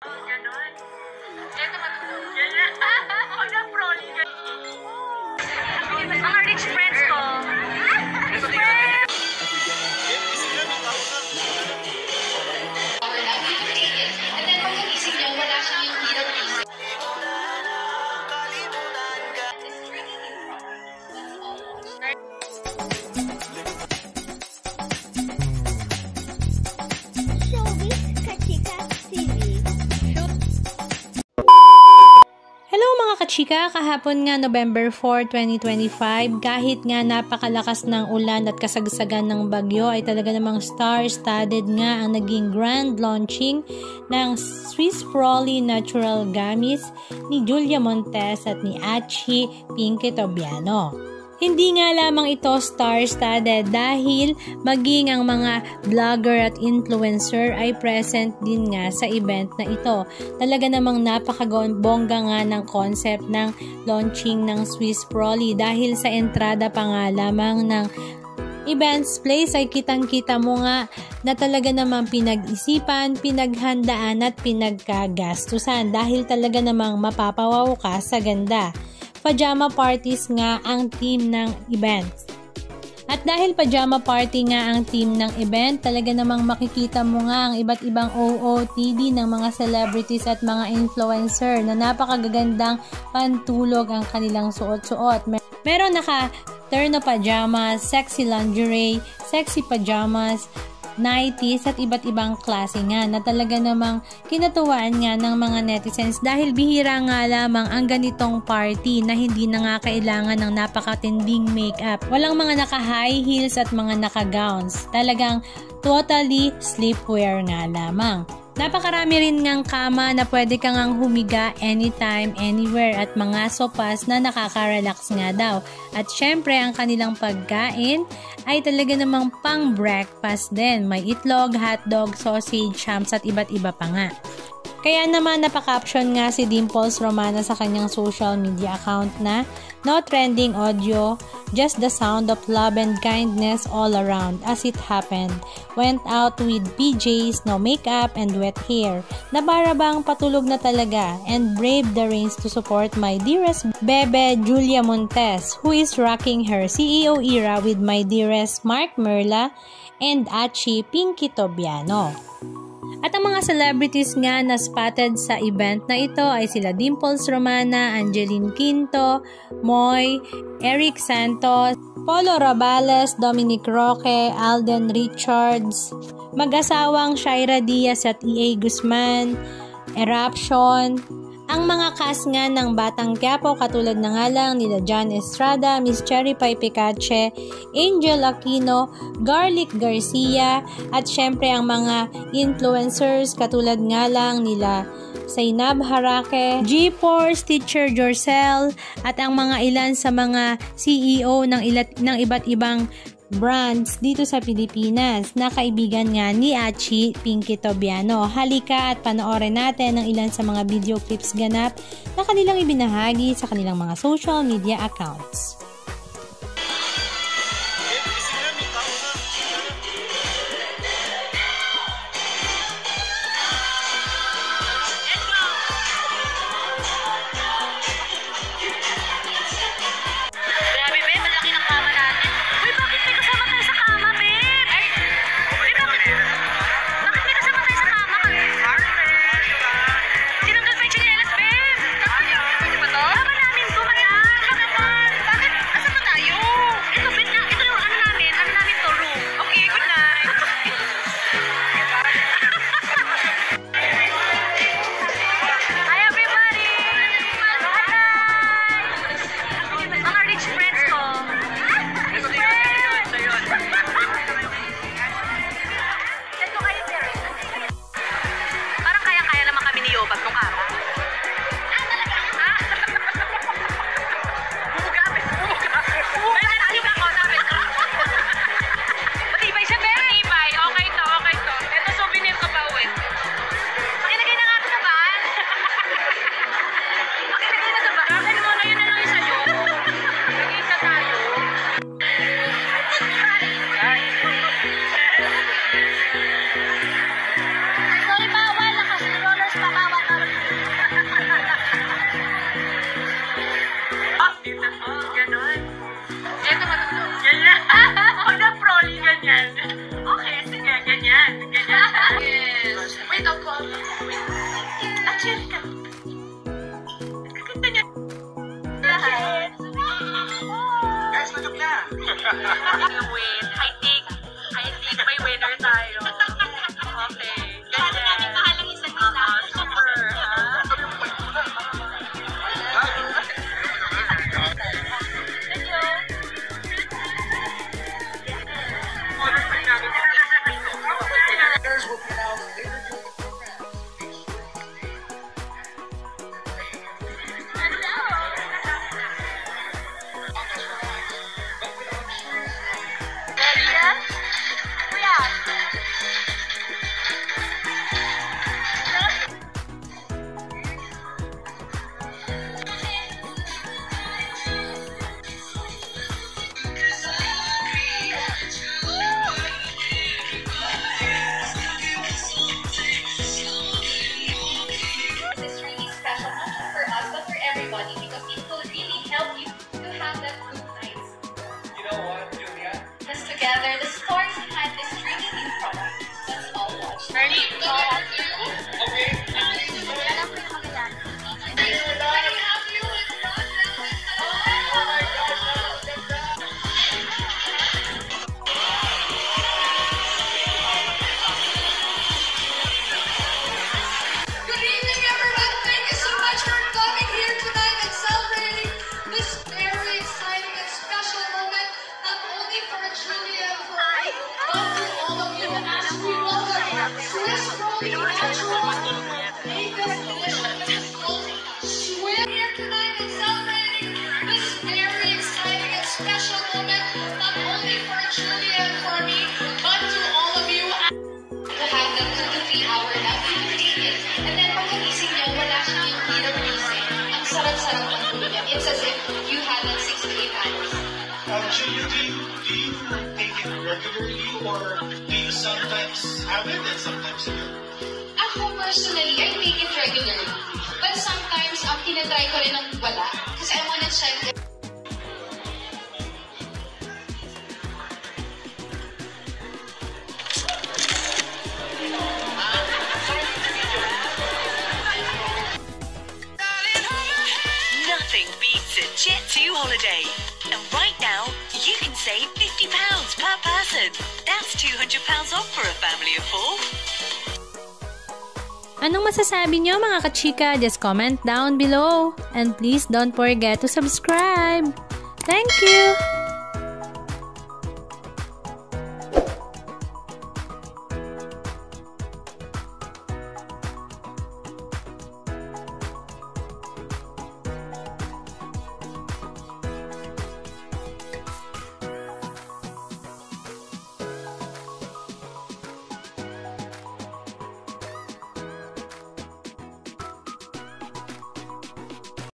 Ganon. Ito matutulog. Ako na proli. Mga rich friends ko. Rich friends! And then pag nagising niyo, wala siyang yung hirap. Chika, kahapon nga November 4, 2025, kahit nga napakalakas ng ulan at kasagsagan ng bagyo ay talaga namang star-studded nga ang naging grand launching ng Swiss Proli Natural Gummies ni Julia Montes at ni Achi Pinky Tobiano. Hindi nga lamang ito star-studded dahil maging ang mga vlogger at influencer ay present din nga sa event na ito. Talaga namang napakabongga nga ng concept ng launching ng Swiss Proli dahil sa entrada pa nga lamang ng events place ay kitang-kita mo nga na talaga namang pinag-isipan, pinaghandaan at pinagkagastusan dahil talaga namang mapapawaw ka sa ganda. Pajama parties nga ang team ng event. At dahil pajama party nga ang team ng event, talaga namang makikita mo nga ang iba't ibang OOTD ng mga celebrities at mga influencer na napakagagandang pantulog ang kanilang suot-suot. Meron naka terno pajamas, sexy lingerie, sexy pajamas, nighties at iba't ibang klase nga na talaga namang kinatuwaan nga ng mga netizens dahil bihira nga lamang ang ganitong party na hindi na nga kailangan ng napakatinding makeup. Walang mga naka-high heels at mga naka-gowns. Talagang totally sleepwear nga lamang. Napakarami rin ngang kama na pwede kang ngang humiga anytime, anywhere at mga sopas na nakaka-relax nga daw. At syempre ang kanilang pagkain ay talaga namang pang breakfast din. May itlog, hotdog, sausage, hams at iba't iba pa nga. Kaya naman napaka-caption nga si Dimples Romana sa kanyang social media account na no trending audio, just the sound of love and kindness all around as it happened. Went out with PJs, no makeup and wet hair. Na para bang patulog na talaga and brave the reins to support my dearest bebe Julia Montes who is rocking her CEO era with my dearest Mark Merla and Achi Pinky Tobiano. At ang mga celebrities nga na spotted sa event na ito ay sila Dimples Romana, Angeline Quinto, Moy, Eric Santos, Polo Rabales, Dominic Roque, Alden Richards, mag-asawang Shaira Diaz at EA Guzman, Eruption, ang mga cast nga ng Batang Quiapo katulad na nga lang nila John Estrada, Miss Cherry Pie Picache, Angel Aquino, Garlic Garcia, at syempre ang mga influencers katulad nga lang nila Zainab Harake, G-Force, Teacher Jorcel, at ang mga ilan sa mga CEO ng iba't ibang brands dito sa Pilipinas na kaibigan nga ni Achi Pinky Tobiano. Halika at panoorin natin ang ilan sa mga video clips ganap na kanilang ibinahagi sa kanilang mga social media accounts. Bakit Chill ka. Gaganda niya. Lahat. Guys, tulog na. Win. I think may winner tayo. Okay. Kasi namin mahal ang isa't isa. Super, ha? Winners will be announced later during the program. Ready yan? Kuya. This is really special, not just for us, but for everybody, because it will really help you to have that good night. You know what, Julia? Just together, the stories behind this really new product. Let's all watch. Ready? Okay. Good evening, everyone. Thank you so much for coming here tonight and celebrating this very exciting and special moment, not only for Julia and for me, but for all of you as we welcome Swiss Roly Natural Makeup Edition, which is called Swim, here tonight and celebrating this very exciting and special moment, not only for Julia and for me, but to all of you. To have them 2 to 3 hour nap, you can take it. And then pagkagising nyo, wala siyang yung need of reason. Ang sarap-sarap ng tulog. It's as if you had that 6 to 8 hours. Julia, do you take it regularly or do you sometimes have it and sometimes you don't? Ako personally, I take it regularly. But sometimes, tinatry ko rin ng wala. Kasi I wanna check if Nothing beats a Jet2 holiday. And right now, you can save £50 per person. That's £200 off for a family of 4. Anong masasabi nyo mga kachika? Just comment down below. And please don't forget to subscribe. Thank you!